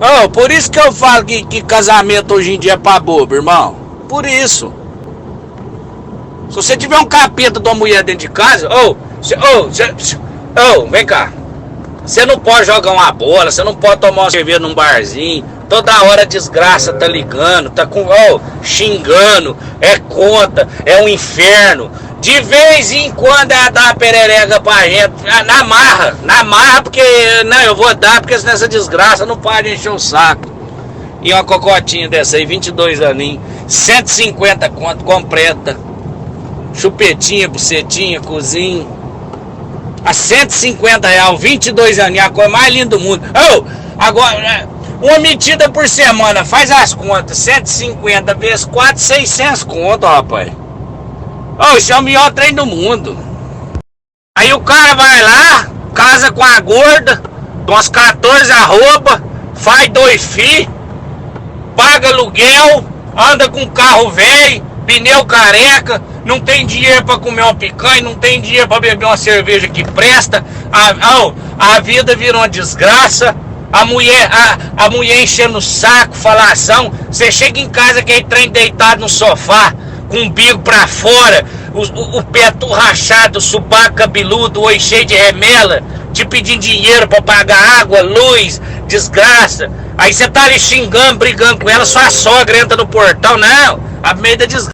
Oh, por isso que eu falo que casamento hoje em dia é pra bobo, irmão. Por isso. Se você tiver um capeta de uma mulher dentro de casa, vem cá. Você não pode jogar uma bola, você não pode tomar uma cerveja num barzinho. Toda hora a desgraça tá ligando, tá xingando, é conta, é um inferno. De vez em quando ela dá uma perereca pra gente, na marra, porque não, eu vou dar, porque senão essa desgraça não para de encher o saco. E uma cocotinha dessa aí, 22 aninhos, 150 conto, completa. Chupetinha, bucetinha, cozinha. A 150 reais, 22 aninhos, a coisa mais linda do mundo. Agora, uma metida por semana, faz as contas, 150 vezes 4, 600 conto, rapaz. Isso é o melhor trem do mundo. Aí o cara vai lá, casa com a gorda, umas 14 arroba, faz 2 filhos, paga aluguel, anda com carro velho, pneu careca, não tem dinheiro pra comer uma picanha, não tem dinheiro pra beber uma cerveja que presta. A vida virou uma desgraça. A mulher enchendo o saco, falação. Você chega em casa que é trem deitado no sofá, com o bico pra fora, o pé tudo rachado, o subaco cabeludo, o oi cheio de remela, te pedindo dinheiro pra pagar água, luz, desgraça. Aí você tá ali xingando, brigando com ela, sua sogra entra no portão, não, a meio da desgraça.